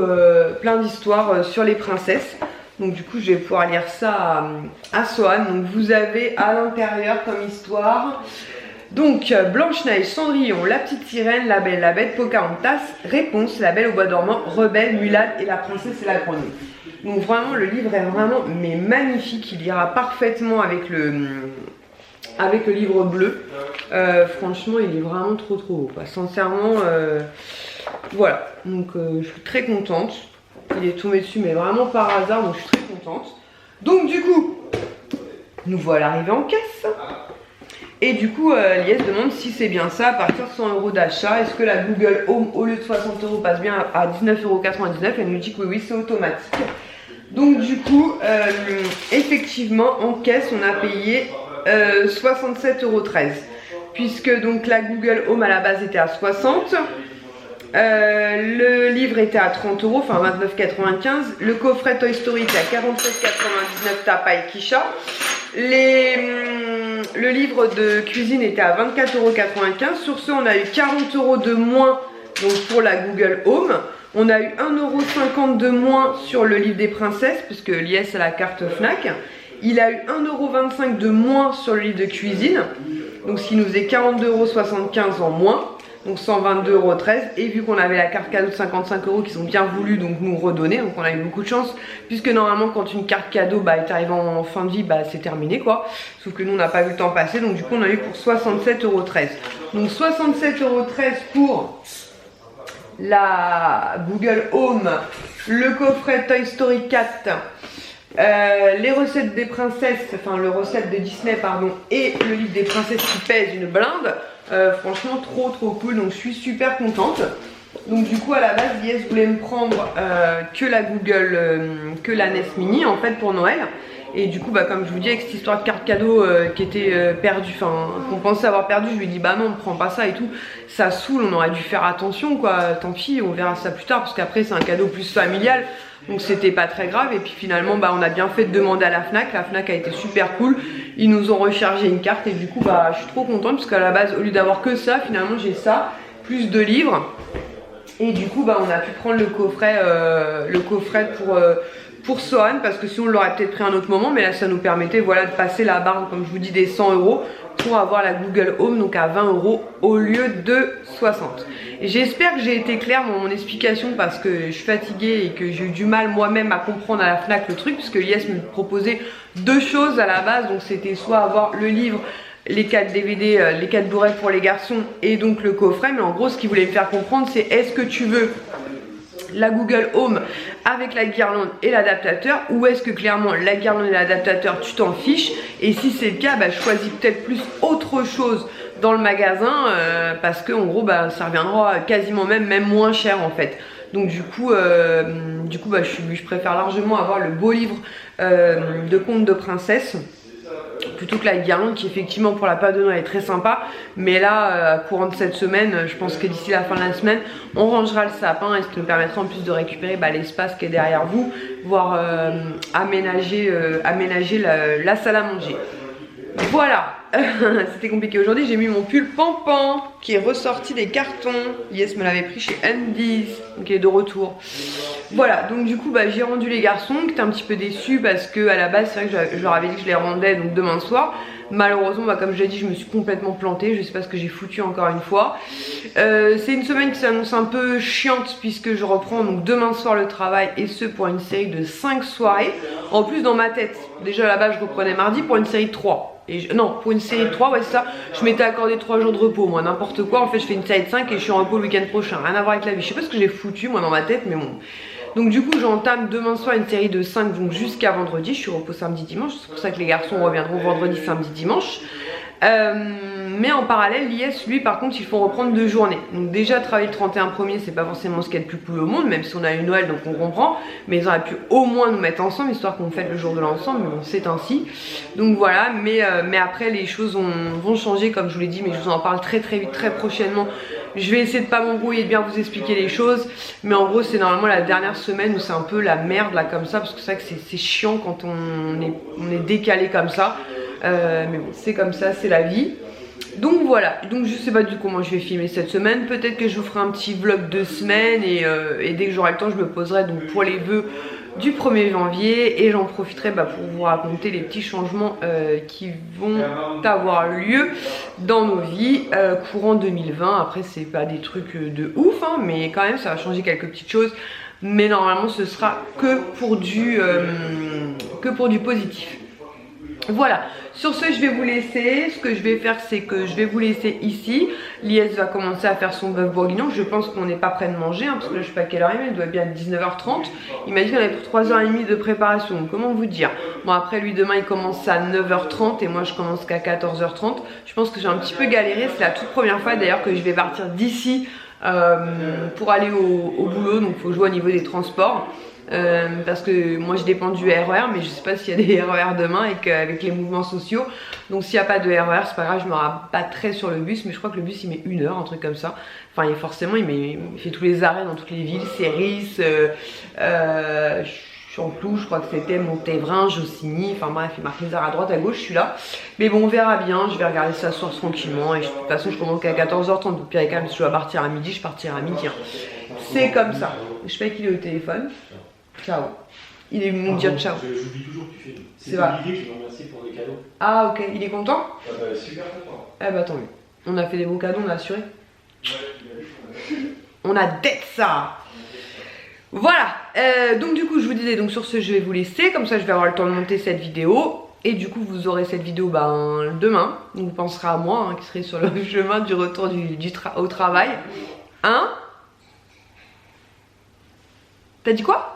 plein d'histoires sur les princesses. Donc du coup je vais pouvoir lire ça à Swan. Donc vous avez à l'intérieur comme histoire donc Blanche-Neige, Cendrillon, La Petite Sirène, La Belle, la Bête, Pocahontas, Réponse, La Belle au Bois dormant, Rebelle, Mulan et La Princesse et la Grenouille. Donc vraiment le livre est vraiment mais magnifique, il ira parfaitement avec le livre bleu. Franchement il est vraiment trop beau quoi. Sincèrement voilà, donc je suis très contente. Il est tombé dessus mais vraiment par hasard, donc je suis très contente. Donc du coup nous voilà arrivés en caisse. Et du coup, Lies demande si c'est bien ça, à partir de 100 € d'achat, est-ce que la Google Home, au lieu de 60 € passe bien à 19,99 €? Elle nous dit que oui, c'est automatique. Donc du coup, effectivement, en caisse, on a payé 67,13 €. Puisque donc la Google Home à la base était à 60 €. Le livre était à 30 €, enfin 29,95 €. Le coffret Toy Story était à 47,99 € Tapa et Kisha. Le livre de cuisine était à 24,95 €. Sur ce, on a eu 40 € de moins donc pour la Google Home. On a eu 1,50 € de moins sur le livre des princesses, puisque Lies a la carte Fnac. Il a eu 1,25 € de moins sur le livre de cuisine. Donc ce qui nous faisait 42,75 € en moins. Donc 122,13 €. Et vu qu'on avait la carte cadeau de 55 € qui sont bien voulu donc nous redonner, donc on a eu beaucoup de chance, puisque normalement quand une carte cadeau est arrivée en fin de vie, c'est terminé quoi. Sauf que nous on n'a pas vu le temps passer, donc du coup on a eu pour 67,13 €. Donc 67,13 € pour la Google Home, le coffret Toy Story 4, les recettes des princesses, enfin le recette de Disney pardon, et le livre des princesses qui pèse une blinde. Franchement trop cool, donc je suis super contente. Donc du coup à la base Lies voulait me prendre que la Google, que la NES Mini en fait pour Noël. Et du coup comme je vous dis avec cette histoire de carte cadeau qui était perdue, enfin qu'on pensait avoir perdu, je lui ai dit bah non on prend pas ça et tout, ça saoule, on aurait dû faire attention quoi, tant pis on verra ça plus tard parce qu'après c'est un cadeau plus familial. Donc c'était pas très grave et puis finalement on a bien fait de demander à la Fnac a été super cool, ils nous ont rechargé une carte et du coup je suis trop contente parce qu'à la base au lieu d'avoir que ça finalement j'ai ça, plus de livres et du coup on a pu prendre le coffret pour Sohan parce que sinon on l'aurait peut-être pris à un autre moment mais là ça nous permettait voilà de passer la barre comme je vous dis des 100 € pour avoir la Google Home donc à 20 € au lieu de 60. Et j'espère que j'ai été claire dans mon explication parce que je suis fatiguée et que j'ai eu du mal moi-même à comprendre à la Fnac le truc puisque Lies me proposait deux choses à la base, donc c'était soit avoir le livre, les 4 DVD, les 4 Blu-ray pour les garçons et donc le coffret, mais en gros ce qu'il voulait me faire comprendre c'est est-ce que tu veux la Google Home avec la guirlande et l'adaptateur ou est-ce que clairement la guirlande et l'adaptateur tu t'en fiches et si c'est le cas choisis peut-être plus autre chose dans le magasin parce que en gros ça reviendra quasiment même moins cher en fait. Donc du coup je préfère largement avoir le beau livre de contes de princesse plutôt que la guirlande qui effectivement pour la période de Noël est très sympa, mais là courant de cette semaine je pense que d'ici la fin de la semaine on rangera le sapin et ce qui nous permettra en plus de récupérer l'espace qui est derrière vous, voire aménager la salle à manger. Voilà, c'était compliqué aujourd'hui, j'ai mis mon pull Pampan qui est ressorti des cartons. Lies me l'avait pris chez Andy's, donc il est de retour. Voilà, donc du coup j'ai rendu les garçons qui étaient un petit peu déçus parce que à la base c'est vrai que je leur avais dit que je les rendais donc demain soir. Malheureusement comme je l'ai dit je me suis complètement plantée, je sais pas ce que j'ai foutu encore une fois. C'est une semaine qui s'annonce un peu chiante puisque je reprends donc demain soir le travail et ce pour une série de 5 soirées. En plus dans ma tête, déjà là-bas je reprenais mardi pour une série de 3. Non, pour une série de 3, ouais c'est ça, je m'étais accordé 3 jours de repos, moi n'importe quoi, en fait je fais une série de 5 et je suis en repos le week-end prochain, rien à voir avec la vie, je sais pas ce que j'ai foutu moi dans ma tête mais bon. Donc du coup j'entame demain soir une série de 5 donc jusqu'à vendredi, je suis repos samedi dimanche, c'est pour ça que les garçons reviendront vendredi, samedi, dimanche. Mais en parallèle Lies lui par contre il faut reprendre 2 journées. Donc déjà travailler le 31 premier c'est pas forcément ce qu'il y a de plus cool au monde, même si on a eu Noël donc on comprend, mais ils auraient pu au moins nous mettre ensemble histoire qu'on fête le jour de l'ensemble, mais bon c'est ainsi. Donc voilà, mais après les choses vont changer comme je vous l'ai dit, mais je vous en parle très vite, très prochainement. Je vais essayer de pas m'embrouiller et de bien vous expliquer les choses, mais en gros c'est normalement la dernière semaine où c'est un peu la merde là comme ça, parce que c'est vrai que c'est chiant quand on est décalé comme ça. Mais bon c'est comme ça, c'est la vie. Donc voilà, donc je sais pas du coup comment je vais filmer cette semaine. Peut-être que je vous ferai un petit vlog de semaine et dès que j'aurai le temps je me poserai donc pour les vœux du 1er janvier et j'en profiterai pour vous raconter les petits changements qui vont avoir lieu dans nos vies courant 2020. Après c'est pas des trucs de ouf hein, mais quand même ça va changer quelques petites choses, mais normalement ce sera que pour du positif. Voilà, Sur ce, je vais vous laisser. Ce que je vais faire, c'est que je vais vous laisser ici. Lies va commencer à faire son bœuf bourguignon. Je pense qu'on n'est pas prêt de manger, hein, parce que là, je sais pas à quelle heure il doit bien être 19h30. Il m'a dit qu'on avait pour 3h30 de préparation. Donc, comment vous dire? Bon, après, lui, demain, il commence à 9h30 et moi, je commence qu'à 14h30. Je pense que j'ai un petit peu galéré. C'est la toute première fois, d'ailleurs, que je vais partir d'ici pour aller au boulot. Donc, il faut jouer au niveau des transports. Parce que moi je dépends du RER, mais je sais pas s'il y a des RER demain et qu'avec les mouvements sociaux, donc s'il n'y a pas de RER, c'est pas grave, je me rabattrai sur le bus, mais je crois que le bus il met 1 heure, un truc comme ça. Enfin, forcément, il fait tous les arrêts dans toutes les villes, Céris, Chanteloup, je crois que c'était Montévrain, Jossigny, enfin bref, il marque les arrêts à droite, à gauche, je suis là. Mais bon, on verra bien, je vais regarder ça ce soir tranquillement, et de toute façon, je commence qu'à 14h30, donc pire et calme, si je dois partir à midi, je partirai à midi. Hein. C'est comme ça. Je sais pas qu'il est au téléphone. Ciao. Il est venu nous dire ciao. J'oublie toujours que tu fais. C'est vrai. Olivier qui nous remercie pour les cadeaux. Ah ok, il est content? Ah bah, super content. Eh bah tant mieux. On a fait des beaux cadeaux, on a assuré. On a dette ça. Voilà. Donc du coup je vous disais, donc sur ce je vais vous laisser. Comme ça je vais avoir le temps de monter cette vidéo. Et du coup vous aurez cette vidéo demain. Donc vous penserez à moi qui serai sur le chemin du retour au travail. Hein? T'as dit quoi?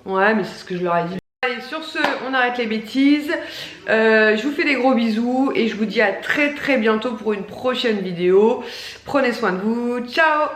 Ouais, mais c'est ce que je leur ai dit. Allez, sur ce, on arrête les bêtises. Je vous fais des gros bisous et je vous dis à très bientôt pour une prochaine vidéo. Prenez soin de vous. Ciao!